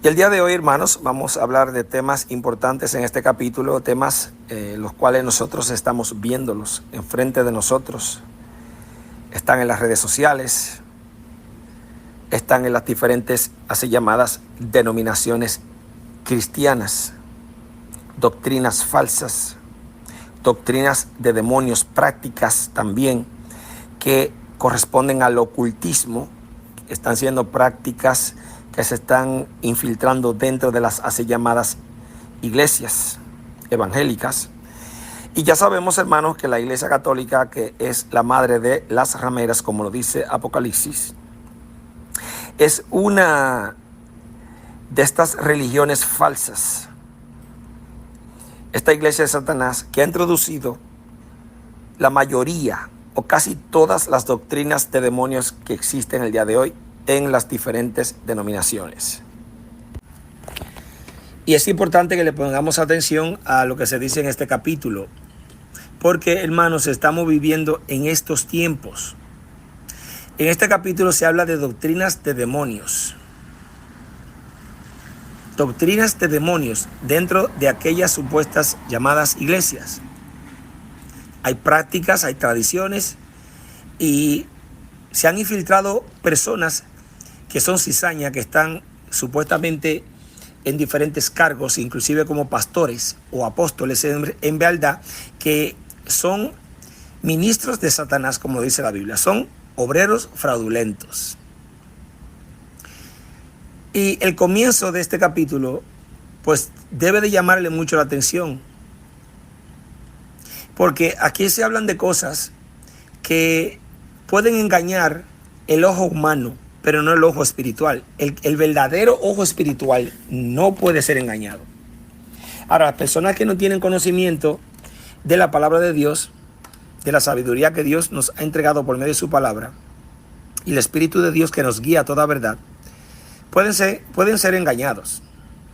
Y el día de hoy, hermanos, vamos a hablar de temas importantes en este capítulo, temas los cuales nosotros estamos viéndolos enfrente de nosotros. Están en las redes sociales, están en las diferentes, así llamadas, denominaciones cristianas, doctrinas falsas, doctrinas de demonios, prácticas también que corresponden al ocultismo. Están siendo prácticas que se están infiltrando dentro de las así llamadas iglesias evangélicas. Y ya sabemos, hermanos, que la Iglesia Católica, que es la madre de las rameras, como lo dice Apocalipsis, es una de estas religiones falsas. Esta iglesia de Satanás que ha introducido la mayoría o casi todas las doctrinas de demonios que existen el día de hoy en las diferentes denominaciones. Y es importante que le pongamos atención a lo que se dice en este capítulo, porque, hermanos, estamos viviendo en estos tiempos. En este capítulo se habla de doctrinas de demonios. Doctrinas de demonios dentro de aquellas supuestas llamadas iglesias. Hay prácticas, hay tradiciones y se han infiltrado personas que son cizaña, que están supuestamente en diferentes cargos, inclusive como pastores o apóstoles en verdad, que son ministros de Satanás, como dice la Biblia, son obreros fraudulentos. Y el comienzo de este capítulo, pues debe de llamarle mucho la atención, porque aquí se hablan de cosas que pueden engañar el ojo humano, pero no el ojo espiritual. El verdadero ojo espiritual no puede ser engañado. Ahora, las personas que no tienen conocimiento de la palabra de Dios, de la sabiduría que Dios nos ha entregado por medio de su palabra, y el Espíritu de Dios que nos guía a toda verdad, pueden ser engañados.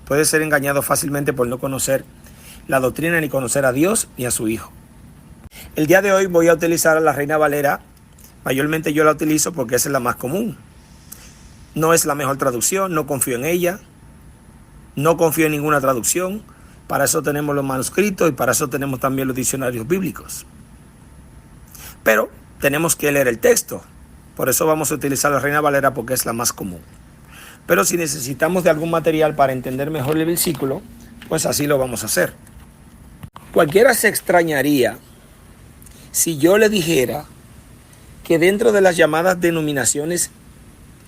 Pueden ser engañados fácilmente por no conocer la doctrina, ni conocer a Dios ni a su Hijo. El día de hoy voy a utilizar a la Reina Valera. Mayormente yo la utilizo porque esa es la más común. No es la mejor traducción, no confío en ella, no confío en ninguna traducción. Para eso tenemos los manuscritos y para eso tenemos también los diccionarios bíblicos. Pero tenemos que leer el texto. Por eso vamos a utilizar la Reina Valera, porque es la más común. Pero si necesitamos de algún material para entender mejor el versículo, pues así lo vamos a hacer. Cualquiera se extrañaría si yo le dijera que dentro de las llamadas denominaciones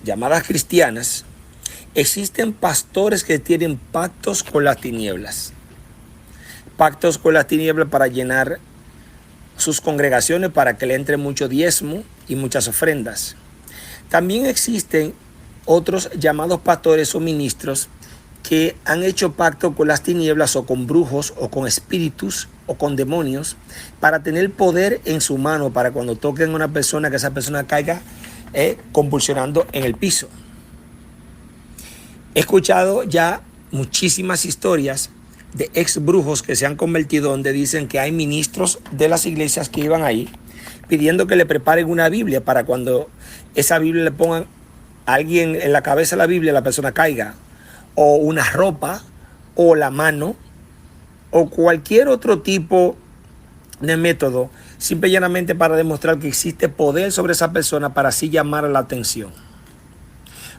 llamadas cristianas, existen pastores que tienen pactos con las tinieblas. Pactos con las tinieblas para llenar sus congregaciones, para que le entre mucho diezmo y muchas ofrendas. También existen otros llamados pastores o ministros que han hecho pacto con las tinieblas o con brujos o con espíritus o con demonios para tener poder en su mano, para cuando toquen a una persona, que esa persona caiga convulsionando en el piso. He escuchado ya muchísimas historias de ex brujos que se han convertido, donde dicen que hay ministros de las iglesias que iban ahí pidiendo que le preparen una Biblia para cuando esa Biblia le pongan a alguien en la cabeza la Biblia, la persona caiga, o una ropa, o la mano, o cualquier otro tipo de método, simple y llanamente para demostrar que existe poder sobre esa persona, para así llamar la atención.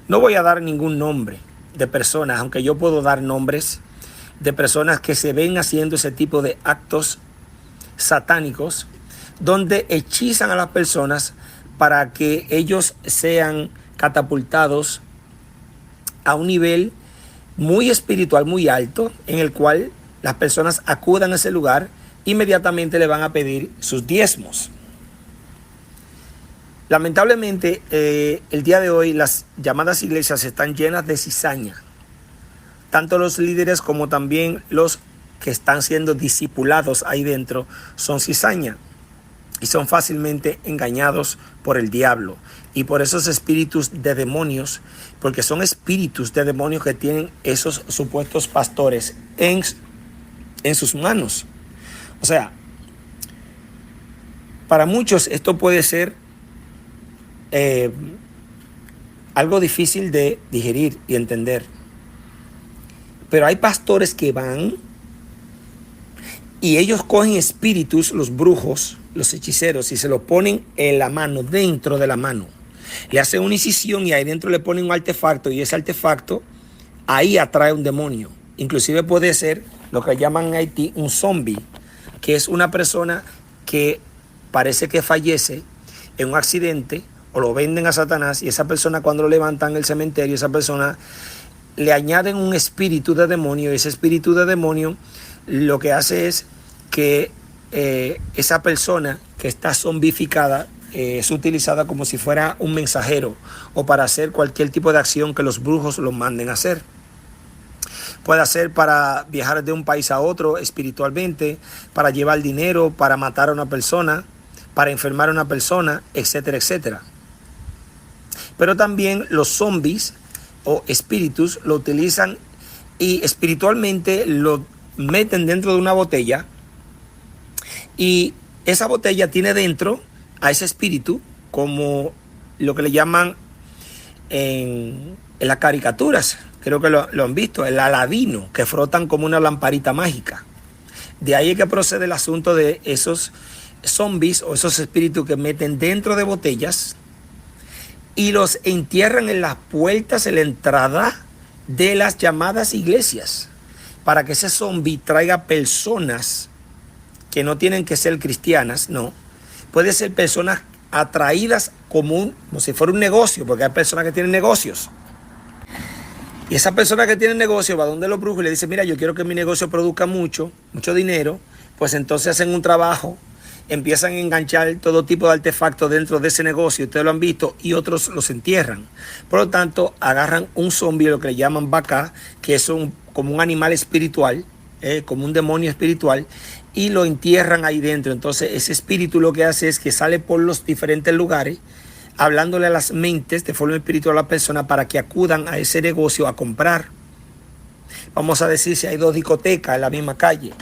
No voy a dar ningún nombre de personas, aunque yo puedo dar nombres de personas que se ven haciendo ese tipo de actos satánicos, donde hechizan a las personas para que ellos sean catapultados a un nivel muy espiritual, muy alto, en el cual las personas acudan a ese lugar, inmediatamente le van a pedir sus diezmos. Lamentablemente, el día de hoy las llamadas iglesias están llenas de cizaña. Tanto los líderes como también los que están siendo discipulados ahí dentro son cizaña y son fácilmente engañados por el diablo y por esos espíritus de demonios, porque son espíritus de demonios que tienen esos supuestos pastores en sus manos. O sea, para muchos esto puede ser algo difícil de digerir y entender. Pero hay pastores que van y ellos cogen espíritus, los brujos, los hechiceros, y se los ponen en la mano, dentro de la mano. Le hacen una incisión y ahí dentro le ponen un artefacto, y ese artefacto ahí atrae un demonio. Inclusive puede ser lo que llaman en Haití un zombie, que es una persona que parece que fallece en un accidente o lo venden a Satanás, y esa persona, cuando lo levantan en el cementerio, esa persona le añaden un espíritu de demonio, y ese espíritu de demonio lo que hace es que esa persona que está zombificada es utilizada como si fuera un mensajero o para hacer cualquier tipo de acción que los brujos los manden a hacer. Puede ser para viajar de un país a otro espiritualmente, para llevar dinero, para matar a una persona, para enfermar a una persona, etcétera, etcétera. Pero también los zombies o espíritus lo utilizan y espiritualmente lo meten dentro de una botella, y esa botella tiene dentro a ese espíritu, como lo que le llaman en las caricaturas, creo que lo han visto, el Aladino, que frotan como una lamparita mágica. De ahí es que procede el asunto de esos zombies o esos espíritus que meten dentro de botellas y los entierran en las puertas, en la entrada de las llamadas iglesias, para que ese zombie traiga personas que no tienen que ser cristianas, no. Puede ser personas atraídas como si fuera un negocio, porque hay personas que tienen negocios. Y esa persona que tiene negocio va donde los brujos y le dice: mira, yo quiero que mi negocio produzca mucho dinero. Pues entonces hacen un trabajo, empiezan a enganchar todo tipo de artefactos dentro de ese negocio, ustedes lo han visto, y otros los entierran. Por lo tanto, agarran un zombie, lo que le llaman bacá, que es como un animal espiritual, como un demonio espiritual, y lo entierran ahí dentro. Entonces ese espíritu lo que hace es que sale por los diferentes lugares, hablándole a las mentes de forma espiritual a la persona para que acudan a ese negocio a comprar. Vamos a decir, si hay 2 discotecas en la misma calle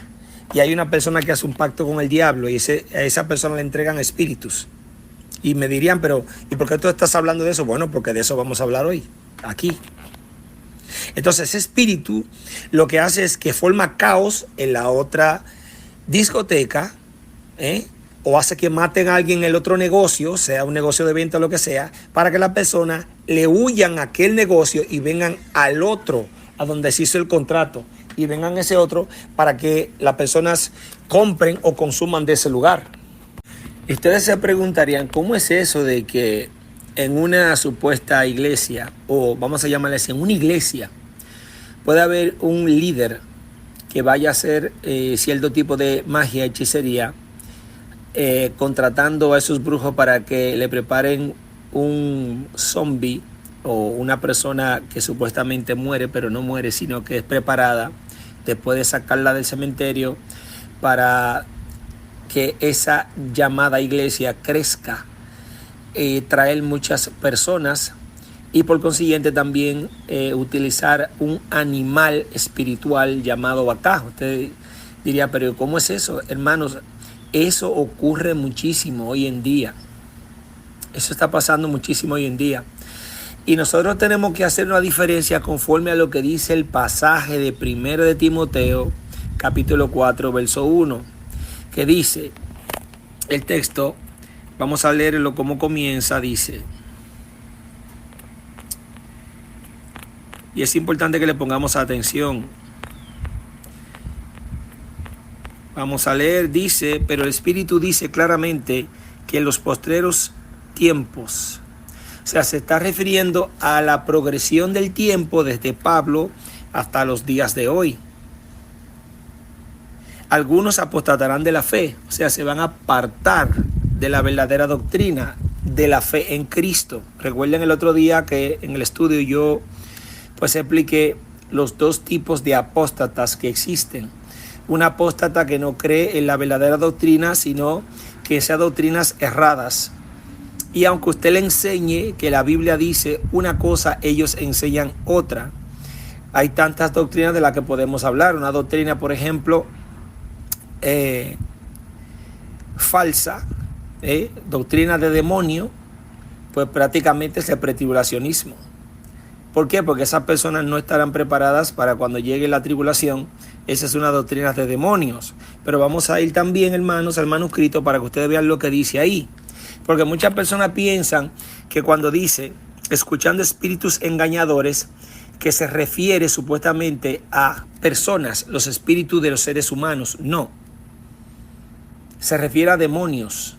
y hay una persona que hace un pacto con el diablo, y a esa persona le entregan espíritus. Y me dirían: pero ¿y por qué tú estás hablando de eso? Bueno, porque de eso vamos a hablar hoy, aquí. Entonces ese espíritu lo que hace es que forma caos en la otra discoteca, o hace que maten a alguien en el otro negocio, sea un negocio de venta o lo que sea, para que las personas le huyan a aquel negocio y vengan al otro, a donde se hizo el contrato, y vengan a ese otro para que las personas compren o consuman de ese lugar. Y ustedes se preguntarían: ¿cómo es eso de que en una supuesta iglesia, o vamos a llamarle así, en una iglesia, puede haber un líder que vaya a hacer cierto tipo de magia, hechicería, contratando a esos brujos para que le preparen un zombie o una persona que supuestamente muere, pero no muere, sino que es preparada después de sacarla del cementerio, para que esa llamada iglesia crezca, traer muchas personas, y por consiguiente también utilizar un animal espiritual llamado bacá? Usted diría: pero ¿cómo es eso? Hermanos, eso ocurre muchísimo hoy en día. Eso está pasando muchísimo hoy en día. Y nosotros tenemos que hacer una diferencia conforme a lo que dice el pasaje de 1 de Timoteo, capítulo 4, verso 1, que dice el texto. Vamos a leerlo como comienza, dice. Y es importante que le pongamos atención. Vamos a leer, dice: pero el Espíritu dice claramente que en los postreros tiempos, o sea, se está refiriendo a la progresión del tiempo desde Pablo hasta los días de hoy. Algunos apostatarán de la fe, o sea, se van a apartar de la verdadera doctrina, de la fe en Cristo. Recuerden el otro día que en el estudio yo pues expliqué los 2 tipos de apóstatas que existen. Un apóstata que no cree en la verdadera doctrina, sino que sea doctrinas erradas. Y aunque usted le enseñe que la Biblia dice una cosa, ellos enseñan otra. Hay tantas doctrinas de las que podemos hablar. Una doctrina, por ejemplo, falsa, doctrina de demonio, pues prácticamente es el pretribulacionismo. ¿Por qué? Porque esas personas no estarán preparadas para cuando llegue la tribulación. Esa es una doctrina de demonios. Pero vamos a ir también, hermanos, al manuscrito para que ustedes vean lo que dice ahí. Porque muchas personas piensan que cuando dice, escuchando espíritus engañadores, que se refiere supuestamente a personas, los espíritus de los seres humanos. No. Se refiere a demonios.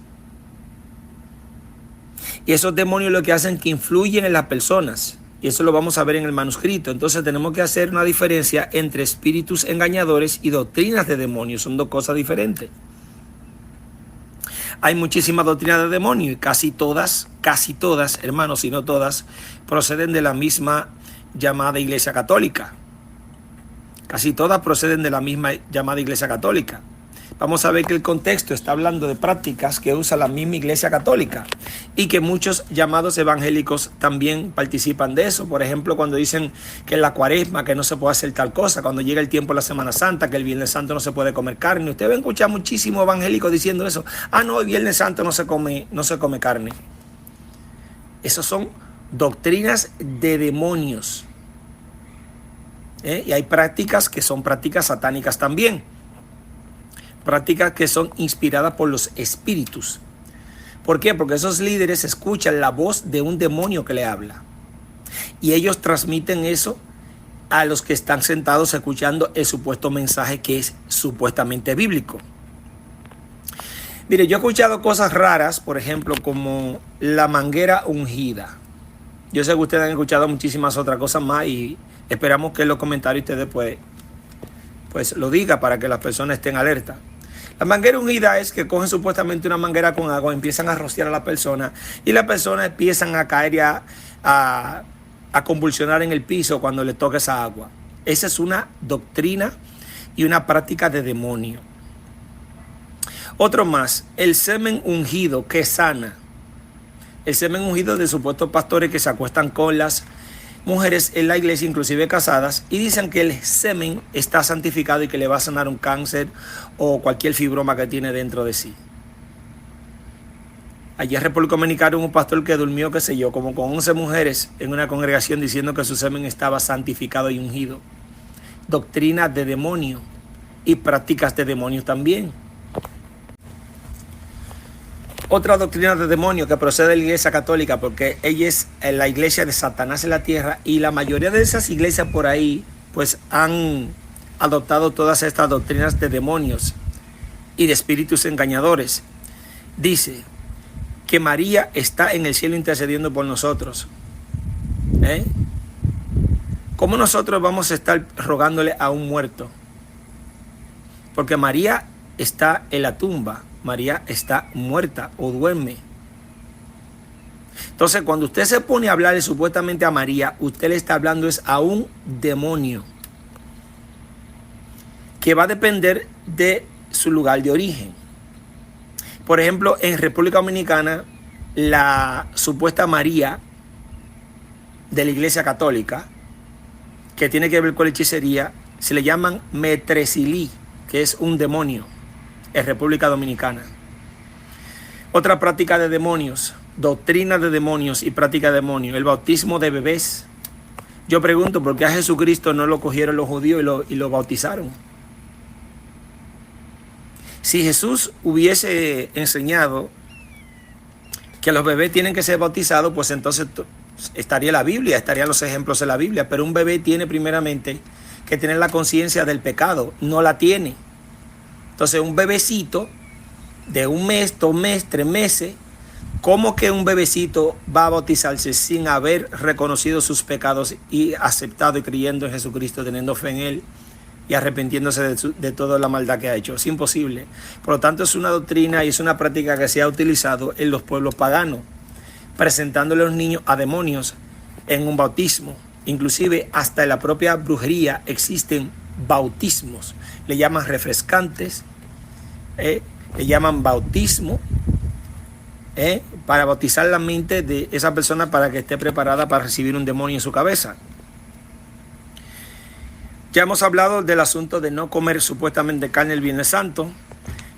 Y esos demonios lo que hacen es que influyen en las personas. Y eso lo vamos a ver en el manuscrito. Entonces tenemos que hacer una diferencia entre espíritus engañadores y doctrinas de demonios. Son dos cosas diferentes. Hay muchísimas doctrinas de demonios y casi todas, hermanos, si no todas, proceden de la misma llamada Iglesia Católica. Casi todas proceden de la misma llamada Iglesia Católica. Vamos a ver que el contexto está hablando de prácticas que usa la misma Iglesia Católica y que muchos llamados evangélicos también participan de eso. Por ejemplo, cuando dicen que en la Cuaresma que no se puede hacer tal cosa, cuando llega el tiempo de la Semana Santa, que el Viernes Santo no se puede comer carne. Usted va a escuchar muchísimos evangélicos diciendo eso. Ah, no, el Viernes Santo no se come carne. Esos son doctrinas de demonios. Y hay prácticas que son prácticas satánicas también. Prácticas que son inspiradas por los espíritus. ¿Por qué? Porque esos líderes escuchan la voz de un demonio que le habla. Y ellos transmiten eso a los que están sentados escuchando el supuesto mensaje que es supuestamente bíblico. Mire, yo he escuchado cosas raras, por ejemplo, como la manguera ungida. Yo sé que ustedes han escuchado muchísimas otras cosas más y esperamos que en los comentarios ustedes pues lo digan para que las personas estén alertas. La manguera ungida es que cogen supuestamente una manguera con agua, empiezan a rociar a la persona y las personas empiezan a caer y a convulsionar en el piso cuando le toca esa agua. Esa es una doctrina y una práctica de demonio. Otro más, el semen ungido que sana. El semen ungido de supuestos pastores que se acuestan con las mujeres en la iglesia, inclusive casadas, y dicen que el semen está santificado y que le va a sanar un cáncer o cualquier fibroma que tiene dentro de sí. Allí en República Dominicana hubo un pastor que durmió, qué sé yo, como con 11 mujeres en una congregación diciendo que su semen estaba santificado y ungido. Doctrinas de demonio y prácticas de demonios también. Otra doctrina de demonio que procede de la Iglesia Católica, porque ella es la iglesia de Satanás en la tierra, y la mayoría de esas iglesias por ahí pues han adoptado todas estas doctrinas de demonios y de espíritus engañadores. Dice que María está en el cielo intercediendo por nosotros. ¿Cómo nosotros vamos a estar rogándole a un muerto? Porque María está en la tumba. María está muerta o duerme. Entonces, cuando usted se pone a hablarle supuestamente a María, usted le está hablando es a un demonio que va a depender de su lugar de origen. Por ejemplo, en República Dominicana, la supuesta María de la Iglesia Católica, que tiene que ver con la hechicería, se le llaman Metresilí, que es un demonio. En República Dominicana. Otra práctica de demonios, doctrina de demonios y práctica de demonios, el bautismo de bebés. Yo pregunto, ¿por qué a Jesucristo no lo cogieron los judíos y lo bautizaron? Si Jesús hubiese enseñado que los bebés tienen que ser bautizados, pues entonces estaría la Biblia, estarían los ejemplos de la Biblia, pero un bebé tiene primeramente que tener la conciencia del pecado, no la tiene. Entonces un bebecito de 1 mes, 2 meses, 3 meses, ¿cómo que un bebecito va a bautizarse sin haber reconocido sus pecados y aceptado y creyendo en Jesucristo, teniendo fe en Él y arrepintiéndose de toda la maldad que ha hecho? Es imposible. Por lo tanto, es una doctrina y es una práctica que se ha utilizado en los pueblos paganos, presentándole a los niños a demonios en un bautismo. Inclusive hasta en la propia brujería existen bautismos. Le llaman refrescantes, le llaman bautismo, para bautizar la mente de esa persona para que esté preparada para recibir un demonio en su cabeza. Ya hemos hablado del asunto de no comer supuestamente carne el Viernes Santo.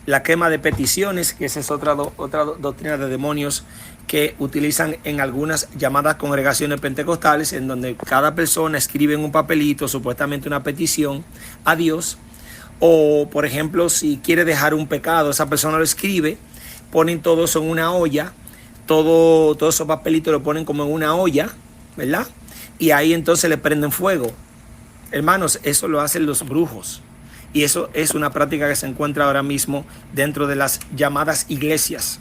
la quema de peticiones, que esa es otra doctrina de demonios que utilizan en algunas llamadas congregaciones pentecostales, en donde cada persona escribe en un papelito supuestamente una petición a Dios. O, por ejemplo, si quiere dejar un pecado, esa persona lo escribe, ponen todo eso en una olla, todos esos papelitos lo ponen como en una olla, ¿verdad? Y ahí entonces le prenden fuego. Hermanos, eso lo hacen los brujos. Y eso es una práctica que se encuentra ahora mismo dentro de las llamadas iglesias.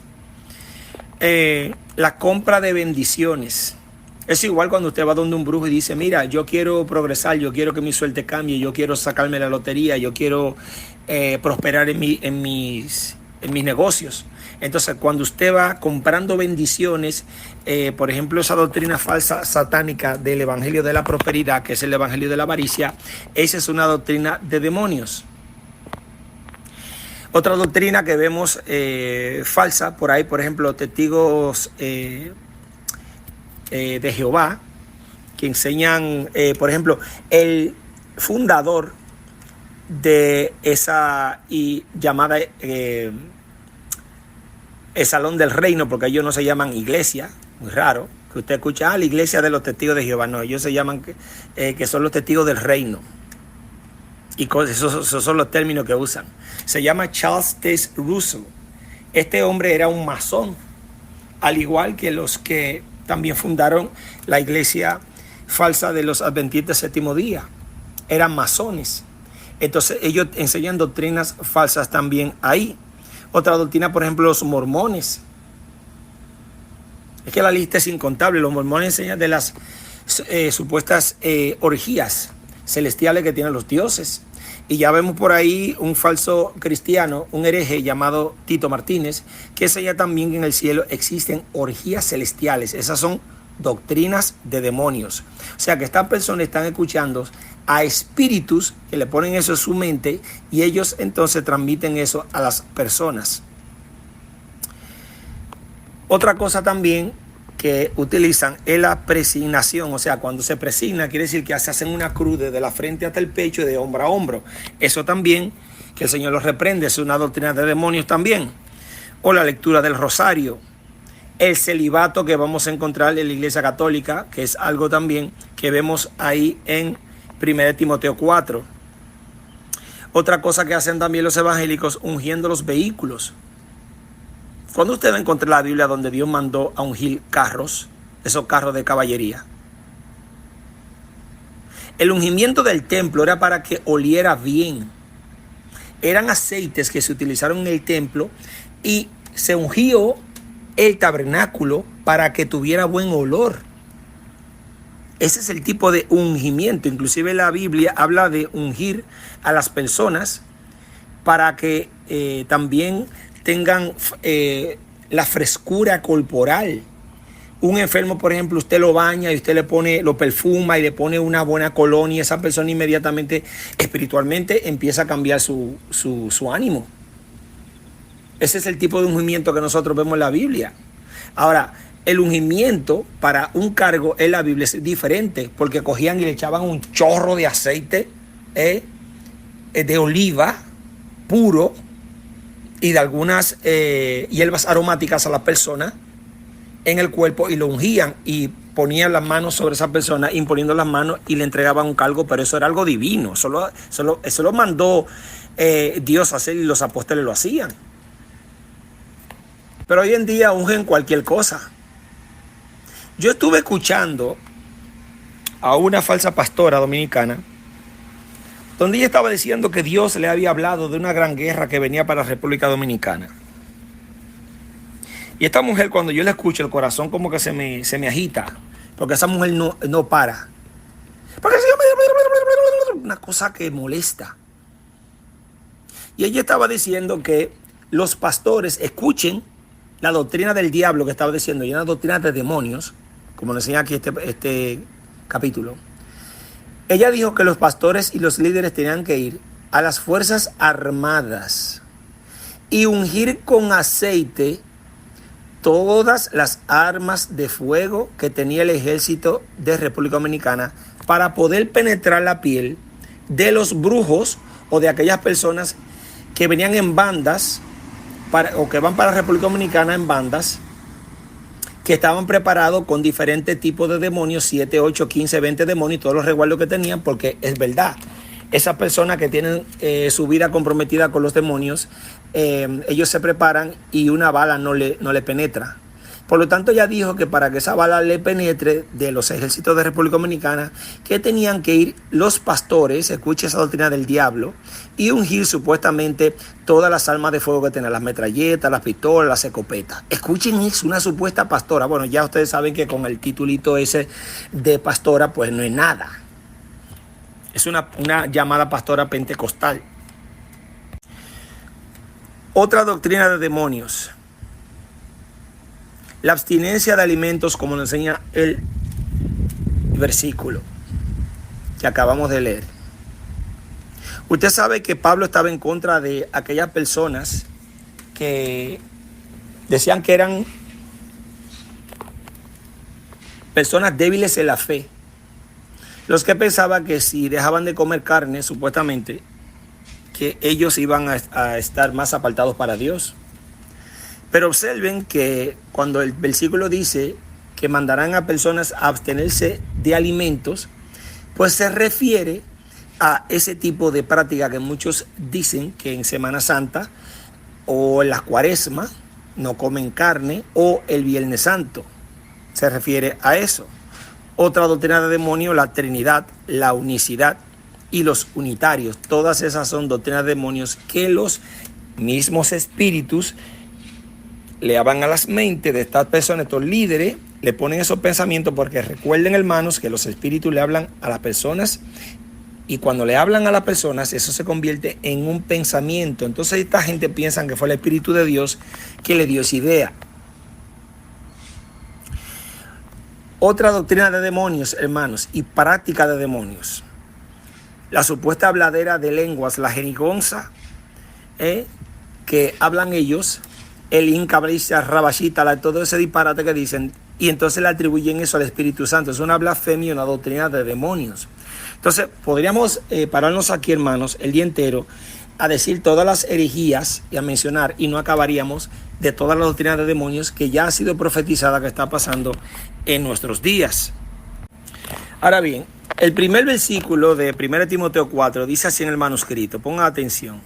La compra de bendiciones. Es igual cuando usted va donde un brujo y dice, mira, yo quiero progresar, yo quiero que mi suerte cambie, yo quiero sacarme la lotería, yo quiero prosperar en mis negocios. Entonces, cuando usted va comprando bendiciones, por ejemplo, esa doctrina falsa satánica del evangelio de la prosperidad, que es el evangelio de la avaricia, esa es una doctrina de demonios. Otra doctrina que vemos falsa por ahí, por ejemplo, testigos de Jehová, que enseñan, por ejemplo, el fundador de esa llamada el Salón del Reino, porque ellos no se llaman iglesia, muy raro, que usted escucha, la iglesia de los testigos de Jehová, no, ellos se llaman que son los testigos del reino. Y esos son los términos que usan. Se llama Charles T. Russell. Este hombre era un masón, al igual que los que también fundaron la iglesia falsa de los adventistas séptimo día. Eran masones. Entonces ellos enseñan doctrinas falsas también ahí. Otra doctrina, por ejemplo, los mormones. Es que la lista es incontable. Los mormones enseñan de las supuestas orgías celestiales que tienen los dioses. Y ya vemos por ahí un falso cristiano, un hereje llamado Tito Martínez, que enseña también que en el cielo existen orgías celestiales. Esas son doctrinas de demonios. O sea que estas personas están escuchando a espíritus que le ponen eso en su mente y ellos entonces transmiten eso a las personas. Otra cosa también que utilizan es la presignación, o sea, cuando se presigna quiere decir que se hacen una cruz desde la frente hasta el pecho y de hombro a hombro. Eso también, que el Señor los reprende, es una doctrina de demonios también. O la lectura del rosario, el celibato que vamos a encontrar en la Iglesia Católica, que es algo también que vemos ahí en 1 Timoteo 4. Otra cosa que hacen también los evangélicos, ungiendo los vehículos. Cuando usted va a encontrar la Biblia donde Dios mandó a ungir carros, esos carros de caballería. El ungimiento del templo era para que oliera bien. Eran aceites que se utilizaron en el templo y se ungió el tabernáculo para que tuviera buen olor. Ese es el tipo de ungimiento. Inclusive la Biblia habla de ungir a las personas para que también tengan la frescura corporal. Un enfermo, por ejemplo, usted lo baña y usted le pone, lo perfuma y le pone una buena colonia, esa persona inmediatamente, espiritualmente, empieza a cambiar su ánimo. Ese es el tipo de ungimiento que nosotros vemos en la Biblia. Ahora, el ungimiento para un cargo en la Biblia es diferente, porque cogían y le echaban un chorro de aceite de oliva puro y de algunas hierbas aromáticas a la persona en el cuerpo y lo ungían y ponían las manos sobre esa persona, imponiendo las manos y le entregaban un cargo, pero eso era algo divino. Eso lo mandó Dios a hacer y los apóstoles lo hacían. Pero hoy en día ungen cualquier cosa. Yo estuve escuchando a una falsa pastora dominicana donde ella estaba diciendo que Dios le había hablado de una gran guerra que venía para la República Dominicana. Y esta mujer, cuando yo la escucho, el corazón como que se me agita, porque esa mujer no para. Porque una cosa que molesta. Y ella estaba diciendo que los pastores escuchen la doctrina del diablo que estaba diciendo, y una doctrina de demonios, como nos enseña aquí este capítulo. Ella dijo que los pastores y los líderes tenían que ir a las fuerzas armadas y ungir con aceite todas las armas de fuego que tenía el ejército de República Dominicana para poder penetrar la piel de los brujos o de aquellas personas que venían en bandas o que van para la República Dominicana en bandas que estaban preparados con diferentes tipos de demonios, 7, 8, 15, 20 demonios, todos los resguardos que tenían, porque es verdad, esas personas que tienen su vida comprometida con los demonios, ellos se preparan y una bala no le penetra. Por lo tanto, ya dijo que para que esa bala le penetre de los ejércitos de República Dominicana, que tenían que ir los pastores, escuche esa doctrina del diablo, y ungir supuestamente todas las armas de fuego que tienen, las metralletas, las pistolas, las escopetas. Escuchen, es una supuesta pastora. Bueno, ya ustedes saben que con el titulito ese de pastora, pues no es nada. Es una llamada pastora pentecostal. Otra doctrina de demonios. La abstinencia de alimentos, como nos enseña el versículo que acabamos de leer. Usted sabe que Pablo estaba en contra de aquellas personas que decían que eran personas débiles en la fe. Los que pensaban que si dejaban de comer carne, supuestamente, que ellos iban a estar más apartados para Dios. Pero observen que cuando el versículo dice que mandarán a personas a abstenerse de alimentos, pues se refiere a ese tipo de práctica que muchos dicen que en Semana Santa o en la Cuaresma no comen carne, o el Viernes Santo. Se refiere a eso. Otra doctrina de demonio, la Trinidad, la unicidad y los unitarios. Todas esas son doctrinas de demonios que los mismos espíritus le hablan a las mentes de estas personas, estos líderes, le ponen esos pensamientos, porque recuerden, hermanos, que los espíritus le hablan a las personas, y cuando le hablan a las personas, eso se convierte en un pensamiento. Entonces esta gente piensa que fue el Espíritu de Dios que le dio esa idea. Otra doctrina de demonios, hermanos, y práctica de demonios. La supuesta habladera de lenguas, la jerigonza, que hablan ellos, el incabrista, rabashita, todo ese disparate que dicen, y entonces le atribuyen eso al Espíritu Santo. Es una blasfemia, una doctrina de demonios. Entonces podríamos pararnos aquí, hermanos, el día entero a decir todas las herejías y a mencionar, y no acabaríamos de todas las doctrinas de demonios que ya ha sido profetizada, que está pasando en nuestros días. Ahora bien, el primer versículo de 1 Timoteo 4 dice así en el manuscrito, pongan atención.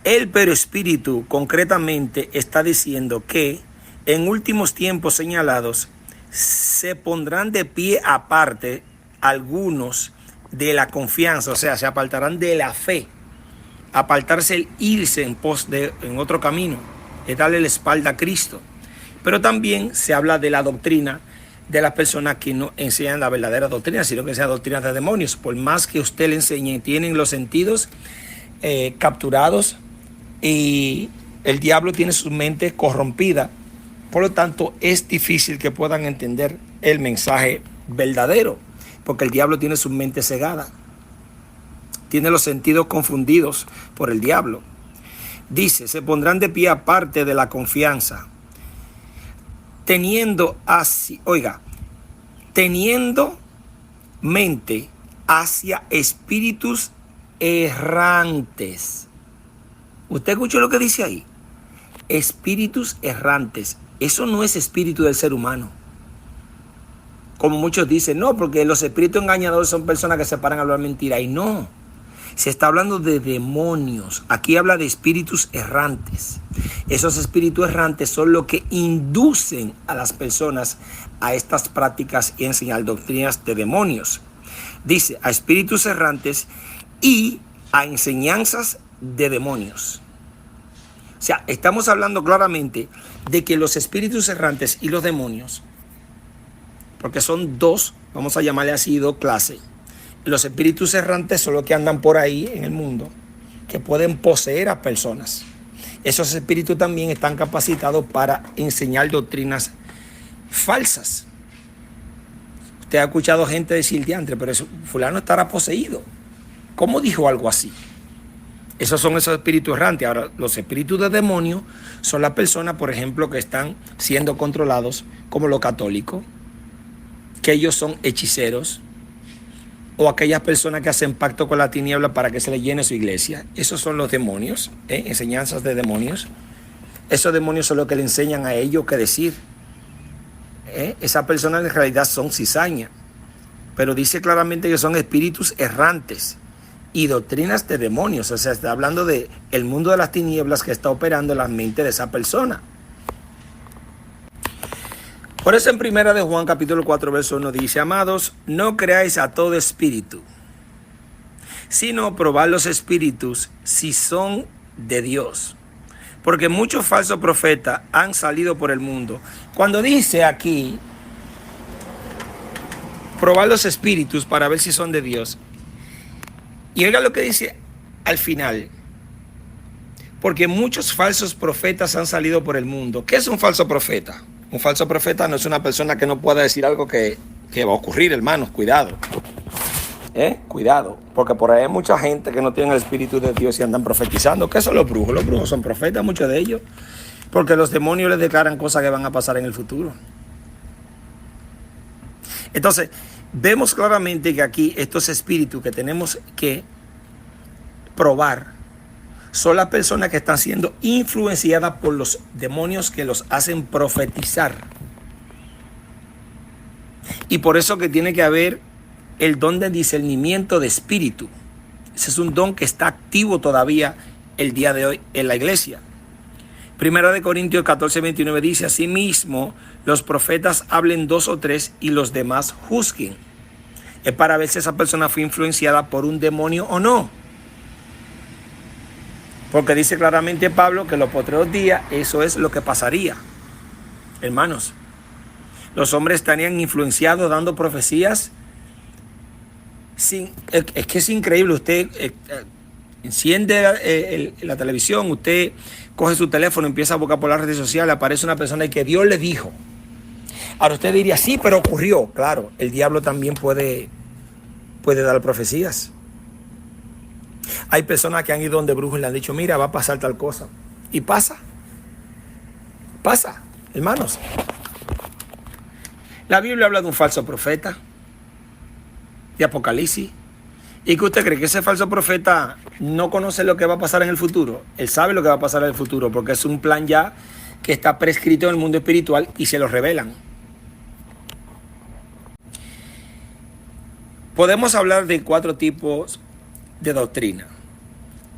El pero espíritu concretamente está diciendo que en últimos tiempos señalados se pondrán de pie aparte algunos de la confianza, o sea, se apartarán de la fe. Apartarse el irse en otro camino, es darle la espalda a Cristo. Pero también se habla de la doctrina de las personas que no enseñan la verdadera doctrina, sino que sean doctrinas de demonios. Por más que usted le enseñe, tienen los sentidos capturados, y el diablo tiene su mente corrompida. Por lo tanto, es difícil que puedan entender el mensaje verdadero, porque el diablo tiene su mente cegada. Tiene los sentidos confundidos por el diablo. Dice, se pondrán de pie aparte de la confianza, teniendo mente hacia espíritus errantes. ¿Usted escuchó lo que dice ahí? Espíritus errantes. Eso no es espíritu del ser humano. Como muchos dicen, no, porque los espíritus engañadores son personas que se paran a hablar mentira. Y no, se está hablando de demonios. Aquí habla de espíritus errantes. Esos espíritus errantes son los que inducen a las personas a estas prácticas y enseñar doctrinas de demonios. Dice, a espíritus errantes y a enseñanzas de demonios. O sea, estamos hablando claramente de que los espíritus errantes y los demonios, porque son dos, vamos a llamarle así, dos clases. Los espíritus errantes son los que andan por ahí en el mundo, que pueden poseer a personas. Esos espíritus también están capacitados para enseñar doctrinas falsas. Usted ha escuchado gente decir, diantre, pero fulano estará poseído. ¿Cómo dijo algo así? Esos son esos espíritus errantes. Ahora, los espíritus de demonio son las personas, por ejemplo, que están siendo controlados, como los católicos, que ellos son hechiceros, o aquellas personas que hacen pacto con la tiniebla para que se les llene su iglesia. Esos son los demonios, enseñanzas de demonios. Esos demonios son los que le enseñan a ellos qué decir. Esas personas en realidad son cizaña, pero dice claramente que son espíritus errantes y doctrinas de demonios. O sea, está hablando de el mundo de las tinieblas que está operando en la mente de esa persona. Por eso en primera de Juan capítulo 4 verso 1 dice: amados, no creáis a todo espíritu, sino probad los espíritus si son de Dios, porque muchos falsos profetas han salido por el mundo. Cuando dice aquí probar los espíritus para ver si son de Dios, y oiga lo que dice al final: porque muchos falsos profetas han salido por el mundo. ¿Qué es un falso profeta? Un falso profeta no es una persona que no pueda decir algo que va a ocurrir, hermanos. Cuidado. Cuidado. Porque por ahí hay mucha gente que no tiene el Espíritu de Dios y andan profetizando. ¿Qué son los brujos? Los brujos son profetas, muchos de ellos. Porque los demonios les declaran cosas que van a pasar en el futuro. Entonces, vemos claramente que aquí estos espíritus que tenemos que probar son las personas que están siendo influenciadas por los demonios que los hacen profetizar. Y por eso que tiene que haber el don de discernimiento de espíritu. Ese es un don que está activo todavía el día de hoy en la iglesia. Primera de Corintios 14:29 dice: asimismo, los profetas hablen 2 o 3 y los demás juzguen. Es para ver si esa persona fue influenciada por un demonio o no. Porque dice claramente Pablo que en los postreros días eso es lo que pasaría. Hermanos, los hombres estarían influenciados dando profecías. Es que es increíble. Usted enciende la televisión, usted coge su teléfono, empieza a buscar por las redes sociales, aparece una persona y que Dios le dijo. Ahora usted diría: sí, pero ocurrió. Claro, el diablo también puede dar profecías. Hay personas que han ido donde brujos y le han dicho: mira, va a pasar tal cosa. Y pasa, hermanos. La Biblia habla de un falso profeta, de Apocalipsis. ¿Y qué usted cree? ¿Que ese falso profeta no conoce lo que va a pasar en el futuro? Él sabe lo que va a pasar en el futuro, porque es un plan ya que está prescrito en el mundo espiritual y se lo revelan. Podemos hablar de 4 tipos de doctrina.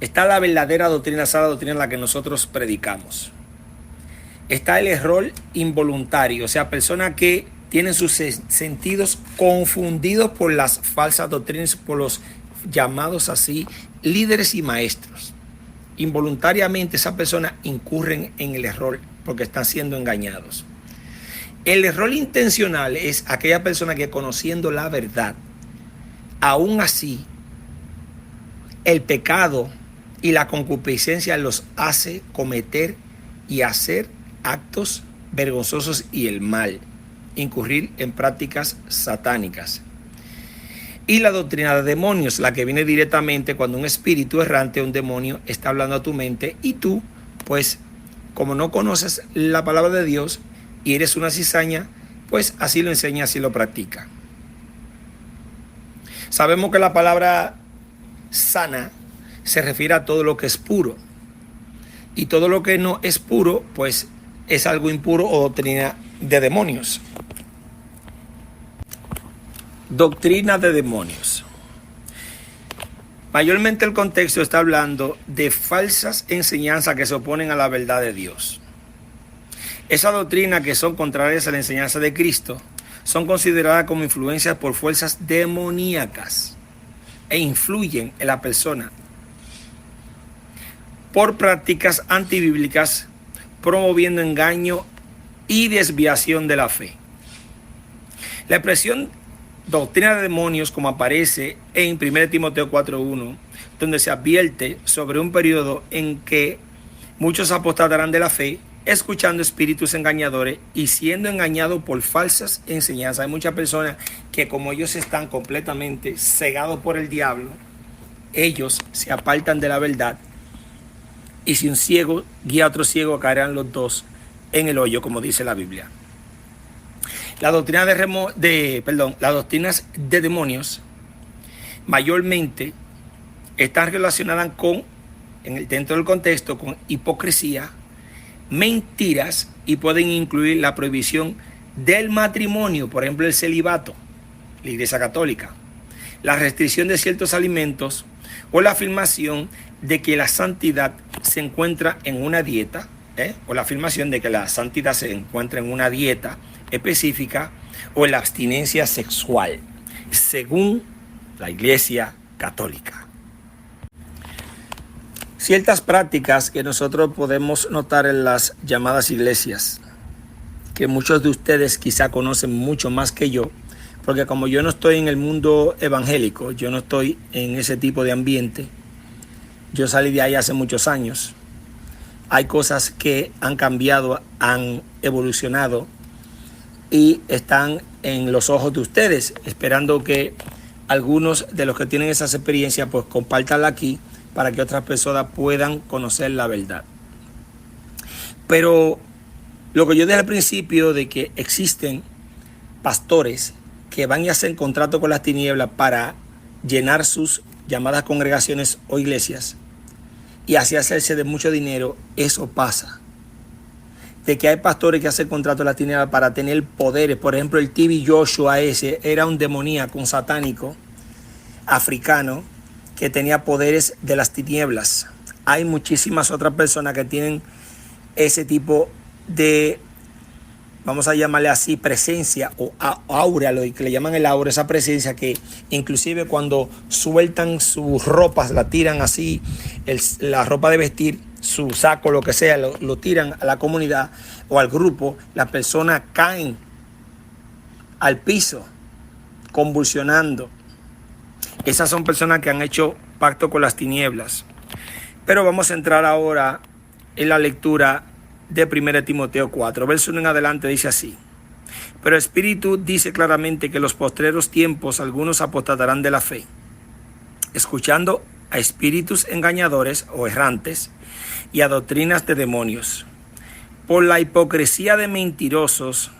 Está la verdadera doctrina, esa la doctrina en la que nosotros predicamos. Está el error involuntario, o sea, personas que tienen sus sentidos confundidos por las falsas doctrinas, por los llamados así líderes y maestros. Involuntariamente esas personas incurren en el error porque están siendo engañados. El error intencional es aquella persona que, conociendo la verdad, aún así el pecado y la concupiscencia los hace cometer y hacer actos vergonzosos y el mal, incurrir en prácticas satánicas. Y la doctrina de demonios, la que viene directamente cuando un espíritu errante, un demonio, está hablando a tu mente y tú, pues, como no conoces la palabra de Dios y eres una cizaña, pues así lo enseña, así lo practica. Sabemos que la palabra sana se refiere a todo lo que es puro. Y todo lo que no es puro, pues es algo impuro o doctrina de demonios. Doctrina de demonios. Mayormente el contexto está hablando de falsas enseñanzas que se oponen a la verdad de Dios. Esas doctrinas que son contrarias a la enseñanza de Cristo son consideradas como influencias por fuerzas demoníacas e influyen en la persona por prácticas antibíblicas, promoviendo engaño y desviación de la fe. La expresión doctrina de demonios, como aparece en 1 Timoteo 4:1, donde se advierte sobre un periodo en que muchos apostatarán de la fe, escuchando espíritus engañadores y siendo engañados por falsas enseñanzas. Hay muchas personas que, como ellos están completamente cegados por el diablo, ellos se apartan de la verdad, y si un ciego guía a otro ciego, caerán los dos en el hoyo, como dice la Biblia. Las doctrinas de demonios mayormente están relacionadas con, dentro del contexto, con hipocresía, mentiras y pueden incluir la prohibición del matrimonio, por ejemplo el celibato, la Iglesia Católica, la restricción de ciertos alimentos o la afirmación de que la santidad se encuentra en una dieta, o la afirmación de que la santidad se encuentra en una dieta específica o en la abstinencia sexual, según la Iglesia Católica. Ciertas prácticas que nosotros podemos notar en las llamadas iglesias, que muchos de ustedes quizá conocen mucho más que yo, porque como yo no estoy en el mundo evangélico, yo no estoy en ese tipo de ambiente, yo salí de ahí hace muchos años. Hay cosas que han cambiado, han evolucionado y están en los ojos de ustedes, esperando que algunos de los que tienen esas experiencias pues compártanla aquí para que otras personas puedan conocer la verdad. Pero lo que yo dije al principio de que existen pastores que van y hacen contrato con las tinieblas para llenar sus llamadas congregaciones o iglesias y así hacerse de mucho dinero, eso pasa. De que hay pastores que hacen contrato con las tinieblas para tener poderes. Por ejemplo, el TV Joshua ese era un demoníaco, un satánico africano que tenía poderes de las tinieblas. Hay muchísimas otras personas que tienen ese tipo de, vamos a llamarle así, presencia o aura, lo que le llaman el aura, esa presencia que inclusive cuando sueltan sus ropas, la tiran así, la ropa de vestir, su saco, lo que sea, lo tiran a la comunidad o al grupo, las personas caen al piso, convulsionando. Esas son personas que han hecho pacto con las tinieblas. Pero vamos a entrar ahora en la lectura de 1 Timoteo 4, verso 1 en adelante, dice así: pero el Espíritu dice claramente que en los postreros tiempos algunos apostatarán de la fe, escuchando a espíritus engañadores o errantes y a doctrinas de demonios, por la hipocresía de mentirosos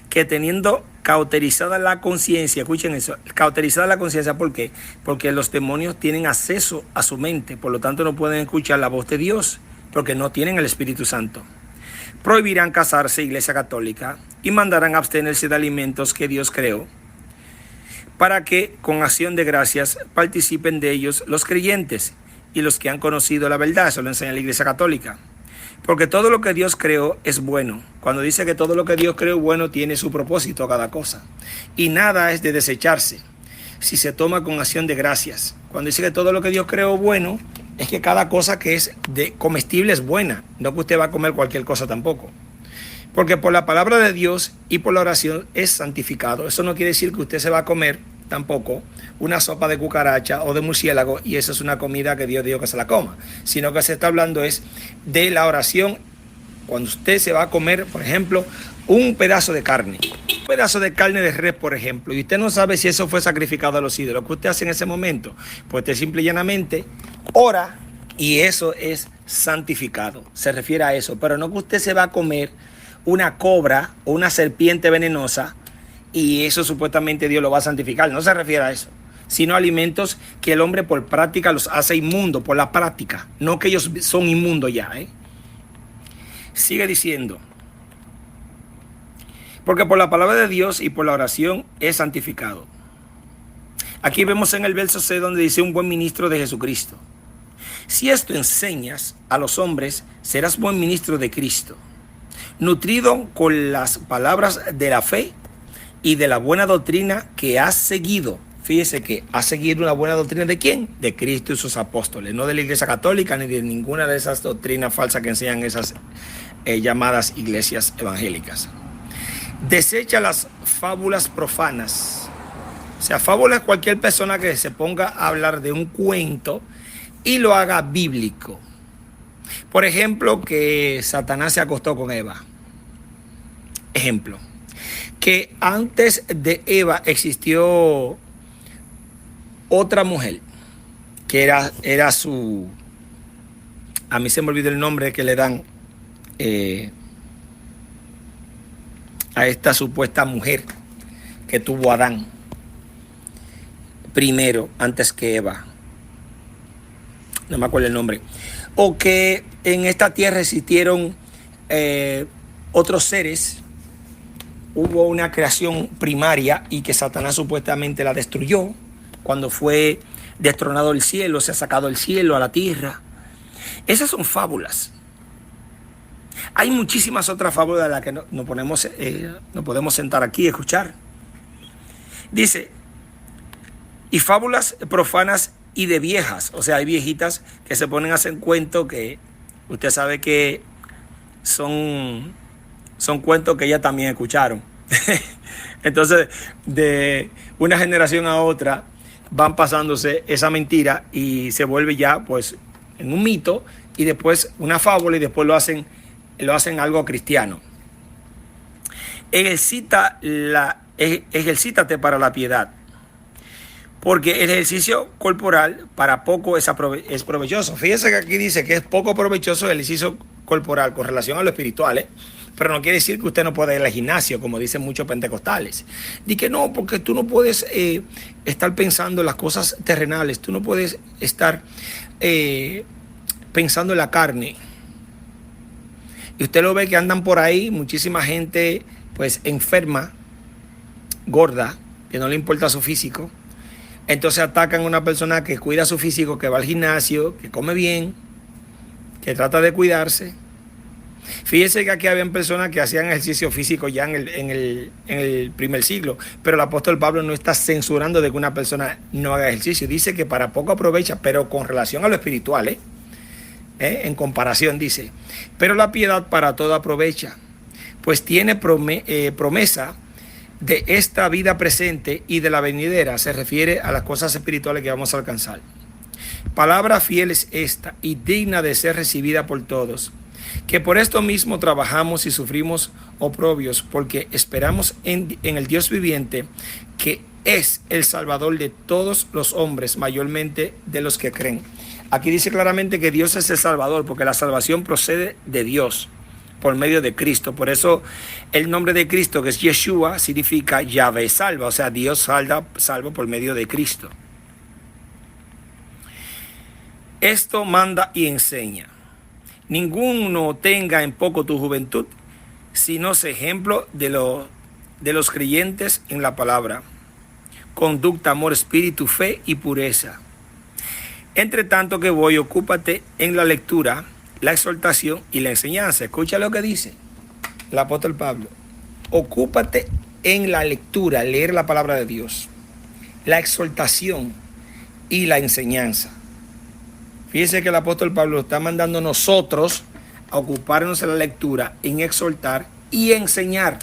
que teniendo cauterizada la conciencia, escuchen eso, cauterizada la conciencia, ¿por qué? Porque los demonios tienen acceso a su mente, por lo tanto no pueden escuchar la voz de Dios, porque no tienen el Espíritu Santo. Prohibirán casarse, Iglesia Católica, y mandarán abstenerse de alimentos que Dios creó, para que con acción de gracias participen de ellos los creyentes y los que han conocido la verdad. Eso lo enseña la Iglesia Católica. Porque todo lo que Dios creó es bueno. Cuando dice que todo lo que Dios creó es bueno, tiene su propósito cada cosa. Y nada es de desecharse si se toma con acción de gracias. Cuando dice que todo lo que Dios creó es bueno, es que cada cosa que es de comestible es buena. No que usted va a comer cualquier cosa tampoco. Porque por la palabra de Dios y por la oración es santificado. Eso no quiere decir que usted se va a comer tampoco una sopa de cucaracha o de murciélago y eso es una comida que Dios dijo que se la coma, sino que se está hablando es de la oración. Cuando usted se va a comer, por ejemplo, un pedazo de carne de res, por ejemplo, y usted no sabe si eso fue sacrificado a los ídolos, ¿qué usted hace en ese momento? Pues usted simple y llanamente ora y eso es santificado, se refiere a eso, pero no que usted se va a comer una cobra o una serpiente venenosa y eso supuestamente Dios lo va a santificar. No se refiere a eso, sino alimentos que el hombre por práctica los hace inmundos, por la práctica, no que ellos son inmundos ya. Sigue diciendo, porque por la palabra de Dios y por la oración es santificado. Aquí vemos en el verso C donde dice un buen ministro de Jesucristo. Si esto enseñas a los hombres, serás buen ministro de Cristo, nutrido con las palabras de la fe y de la buena doctrina que has seguido. Fíjese que has seguido una buena doctrina ¿de quién? De Cristo y sus apóstoles, no de la Iglesia Católica ni de ninguna de esas doctrinas falsas que enseñan esas llamadas iglesias evangélicas. Desecha las fábulas profanas. O sea, fábula es cualquier persona que se ponga a hablar de un cuento y lo haga bíblico. Por ejemplo, que Satanás se acostó con Eva. Ejemplo. Que antes de Eva existió otra mujer que era su, a mí se me olvidó el nombre que le dan a esta supuesta mujer que tuvo Adán primero antes que Eva, no me acuerdo el nombre, o que en esta tierra existieron otros seres. Hubo una creación primaria y que Satanás supuestamente la destruyó cuando fue destronado el cielo, se ha sacado el cielo a la tierra. Esas son fábulas. Hay muchísimas otras fábulas de las que nos podemos sentar aquí y escuchar. Dice, y fábulas profanas y de viejas. O sea, hay viejitas que se ponen a hacer cuentos que usted sabe que son cuentos que ellas también escucharon. Entonces, de una generación a otra van pasándose esa mentira y se vuelve ya pues en un mito y después una fábula y después lo hacen algo cristiano. Ejercítate para la piedad, porque el ejercicio corporal para poco es provechoso. Fíjese que aquí dice que es poco provechoso el ejercicio corporal con relación a lo espiritual, pero no quiere decir que usted no pueda ir al gimnasio, como dicen muchos pentecostales. Di que no, porque tú no puedes estar pensando en las cosas terrenales, tú no puedes estar pensando en la carne. Y usted lo ve que andan por ahí, muchísima gente pues enferma, gorda, que no le importa su físico. Entonces atacan a una persona que cuida su físico, que va al gimnasio, que come bien, que trata de cuidarse. Fíjese que aquí habían personas que hacían ejercicio físico ya en el primer siglo, pero el apóstol Pablo no está censurando de que una persona no haga ejercicio. Dice que para poco aprovecha, pero con relación a lo espiritual, en comparación dice, pero la piedad para todo aprovecha, pues tiene promesa de esta vida presente y de la venidera. Se refiere a las cosas espirituales que vamos a alcanzar. Palabra fiel es esta y digna de ser recibida por todos, que por esto mismo trabajamos y sufrimos oprobios, porque esperamos en el Dios viviente, que es el Salvador de todos los hombres, mayormente de los que creen. Aquí dice claramente que Dios es el Salvador, porque la salvación procede de Dios por medio de Cristo. Por eso el nombre de Cristo, que es Yeshua, significa Yahvé salva, o sea, Dios salva por medio de Cristo. Esto manda y enseña. Ninguno tenga en poco tu juventud, sino sé ejemplo de los creyentes en la palabra, conducta, amor, espíritu, fe y pureza. Entre tanto que voy, ocúpate en la lectura, la exhortación y la enseñanza. Escucha lo que dice el apóstol Pablo. Ocúpate en la lectura, leer la palabra de Dios, la exhortación y la enseñanza. Fíjese que el apóstol Pablo está mandando a nosotros a ocuparnos en la lectura, en exhortar y enseñar.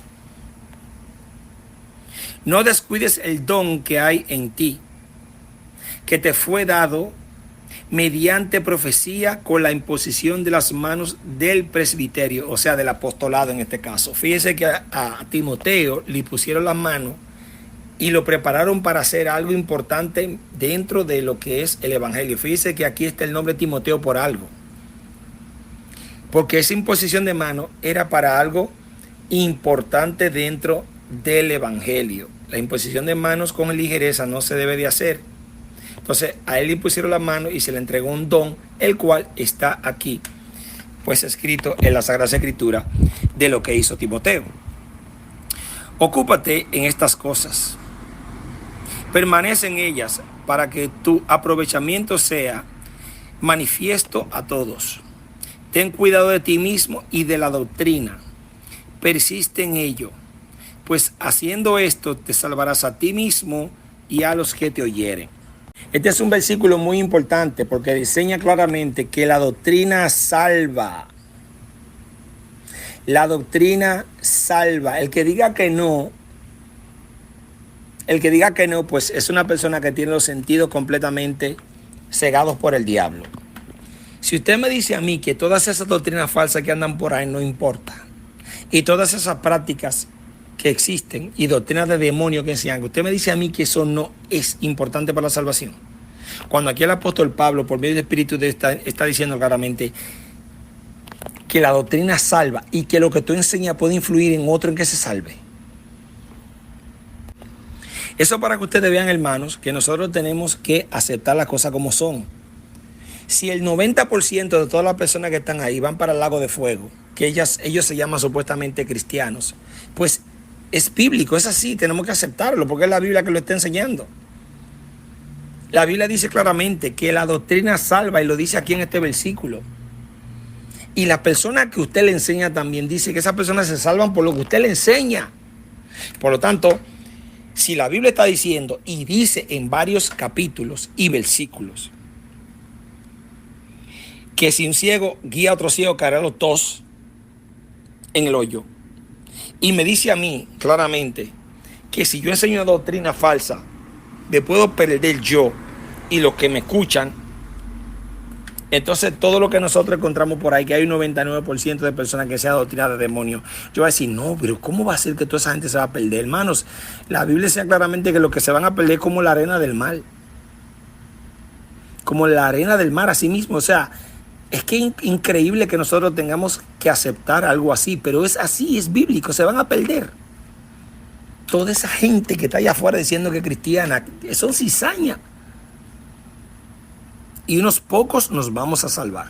No descuides el don que hay en ti, que te fue dado mediante profecía con la imposición de las manos del presbiterio, o sea, del apostolado en este caso. Fíjese que a Timoteo le pusieron las manos y lo prepararon para hacer algo importante dentro de lo que es el evangelio. Fíjese que aquí está el nombre Timoteo por algo, porque esa imposición de mano era para algo importante dentro del evangelio. La imposición de manos con ligereza no se debe de hacer. Entonces a él le pusieron la mano y se le entregó un don, el cual está aquí pues escrito en la Sagrada Escritura de lo que hizo Timoteo. Ocúpate en estas cosas, permanece en ellas, para que tu aprovechamiento sea manifiesto a todos. Ten cuidado de ti mismo y de la doctrina, persiste en ello, pues haciendo esto te salvarás a ti mismo y a los que te oyeren. Este es un versículo muy importante porque enseña claramente que la doctrina salva. La doctrina salva. El que diga que no, pues es una persona que tiene los sentidos completamente cegados por el diablo. Si usted me dice a mí que todas esas doctrinas falsas que andan por ahí no importa, y todas esas prácticas que existen y doctrinas de demonios que enseñan, usted me dice a mí que eso no es importante para la salvación, cuando aquí el apóstol Pablo por medio del Espíritu está diciendo claramente que la doctrina salva y que lo que tú enseñas puede influir en otro en que se salve. Eso para que ustedes vean, hermanos, que nosotros tenemos que aceptar las cosas como son. Si el 90% de todas las personas que están ahí van para el lago de fuego, que ellos se llaman supuestamente cristianos, pues es bíblico, es así, tenemos que aceptarlo, porque es la Biblia que lo está enseñando. La Biblia dice claramente que la doctrina salva, y lo dice aquí en este versículo. Y la persona que usted le enseña también dice que esas personas se salvan por lo que usted le enseña. Por lo tanto, si la Biblia está diciendo, y dice en varios capítulos y versículos, que si un ciego guía a otro ciego, caerá los dos en el hoyo. Y me dice a mí claramente que si yo enseño una doctrina falsa, me puedo perder yo y los que me escuchan. Entonces todo lo que nosotros encontramos por ahí, que hay un 99% de personas que sean adoctrinadas de demonios, yo voy a decir, no, pero ¿cómo va a ser que toda esa gente se va a perder? Hermanos, la Biblia dice claramente que los que se van a perder es como la arena del mar. Como la arena del mar, así mismo. O sea, es que es increíble que nosotros tengamos que aceptar algo así, pero es así, es bíblico, se van a perder. Toda esa gente que está allá afuera diciendo que es cristiana, son cizaña. Y unos pocos nos vamos a salvar.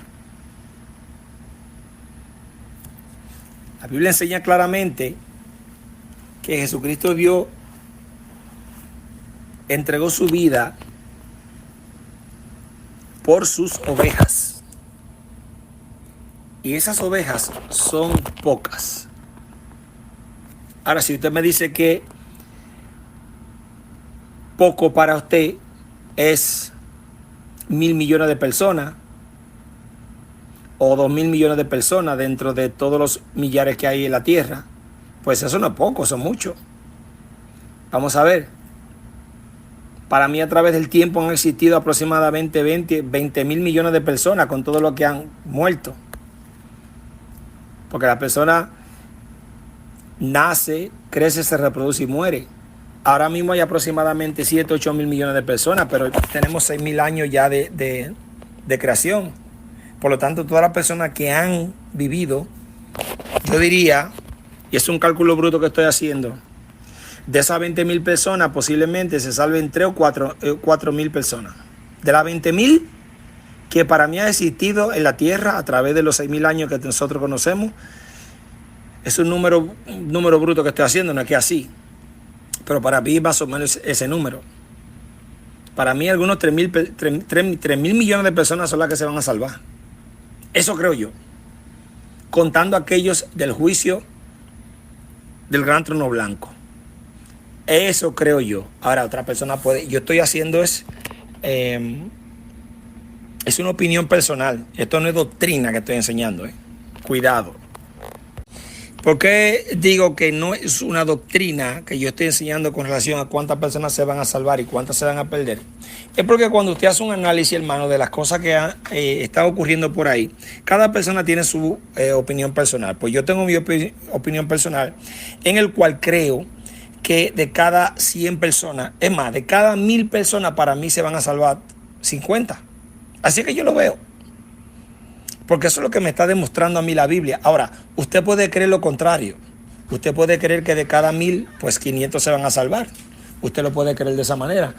La Biblia enseña claramente que Jesucristo entregó su vida por sus ovejas. Y esas ovejas son pocas. Ahora, si usted me dice que poco para usted es 1.000 millones de personas o 2.000 millones de personas dentro de todos los millares que hay en la tierra, pues eso no es poco, eso es mucho. Vamos a ver. Para mí, a través del tiempo han existido aproximadamente 20.000 millones de personas con todo lo que han muerto. Porque la persona nace, crece, se reproduce y muere. Ahora mismo hay aproximadamente 7, 8 mil millones de personas, pero tenemos 6.000 años ya de creación. Por lo tanto, todas las personas que han vivido, yo diría, y es un cálculo bruto que estoy haciendo, de esas 20.000 personas posiblemente se salven 3 o 4.000 personas. De las 20.000 que para mí ha existido en la tierra a través de los 6.000 años que nosotros conocemos, es un número bruto que estoy haciendo, no es que así. Pero para mí más o menos ese número. Para mí algunos 3.000 millones de personas son las que se van a salvar. Eso creo yo. Contando aquellos del juicio del gran trono blanco. Eso creo yo. Ahora otra persona puede... Yo estoy haciendo es una opinión personal. Esto no es doctrina que estoy enseñando. Cuidado. ¿Por qué digo que no es una doctrina que yo estoy enseñando con relación a cuántas personas se van a salvar y cuántas se van a perder? Es porque cuando usted hace un análisis, hermano, de las cosas que están ocurriendo por ahí, cada persona tiene su opinión personal. Pues yo tengo mi opinión personal en el cual creo que de cada 100 personas, es más, de cada 1.000 personas para mí se van a salvar 50. Así que yo lo veo. Porque eso es lo que me está demostrando a mí la Biblia. Ahora, usted puede creer lo contrario. Usted puede creer que de cada 1.000, pues 500 se van a salvar. Usted lo puede creer de esa manera.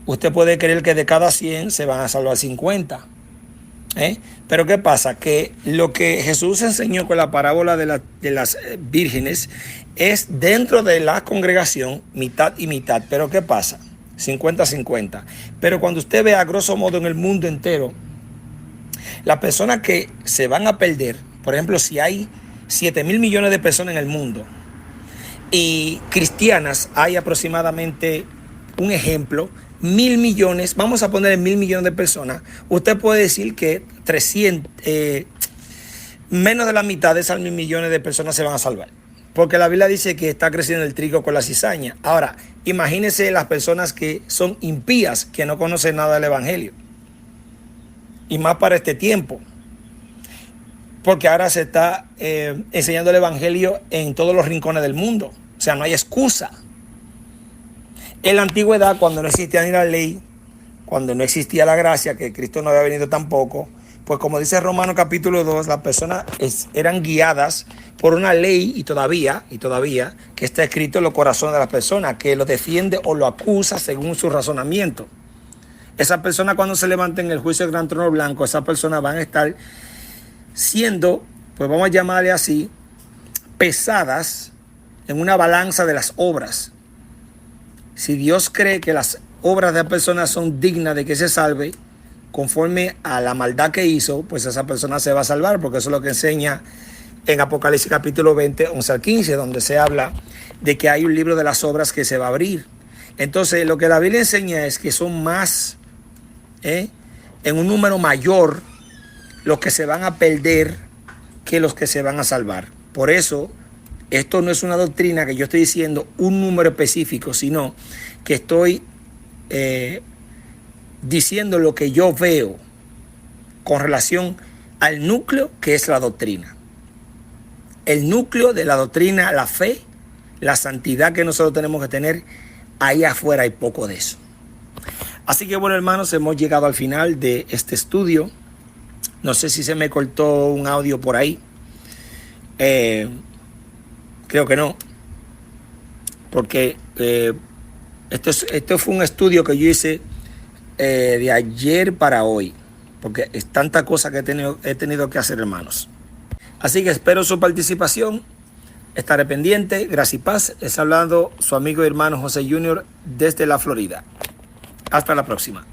Usted puede creer que de cada 100 se van a salvar 50. Pero ¿qué pasa? Que lo que Jesús enseñó con la parábola de las vírgenes es dentro de la congregación mitad y mitad. Pero ¿qué pasa? 50-50. Pero cuando usted ve a grosso modo en el mundo entero, las personas que se van a perder, por ejemplo, si hay 7.000 millones de personas en el mundo y cristianas hay aproximadamente, un ejemplo, 1.000 millones, vamos a poner 1.000 millones de personas, usted puede decir que 300, menos de la mitad de esas 1.000 millones de personas se van a salvar. Porque la Biblia dice que está creciendo el trigo con la cizaña. Ahora, imagínense las personas que son impías, que no conocen nada del evangelio. Y más para este tiempo. Porque ahora se está enseñando el evangelio en todos los rincones del mundo. O sea, no hay excusa. En la antigüedad, cuando no existía ni la ley, cuando no existía la gracia, que Cristo no había venido tampoco, pues como dice Romanos capítulo 2, las personas eran guiadas por una ley y todavía, que está escrito en los corazones de las personas, que lo defiende o lo acusa según su razonamiento. Esa persona cuando se levanta en el juicio del gran trono blanco, esas personas van a estar siendo pues vamos a llamarle así, pesadas en una balanza de las obras. Si Dios cree que las obras de la persona son dignas de que se salve, conforme a la maldad que hizo, pues esa persona se va a salvar, porque eso es lo que enseña en Apocalipsis capítulo 20, 11 al 15, donde se habla de que hay un libro de las obras que se va a abrir. Entonces, lo que la Biblia enseña es que son más, en un número mayor, los que se van a perder que los que se van a salvar. Por eso, esto no es una doctrina que yo estoy diciendo un número específico, sino que estoy diciendo lo que yo veo con relación al núcleo que es la doctrina. El núcleo de la doctrina, la fe, la santidad que nosotros tenemos que tener, ahí afuera hay poco de eso. Así que bueno, hermanos, hemos llegado al final de este estudio. No sé si se me cortó un audio por ahí. Creo que no. Porque esto fue un estudio que yo hice de ayer para hoy, porque es tanta cosa que he tenido que hacer, hermanos. Así que espero su participación, estaré pendiente. Gracias y paz. Les ha hablado su amigo y hermano José Junior desde la Florida. Hasta la próxima.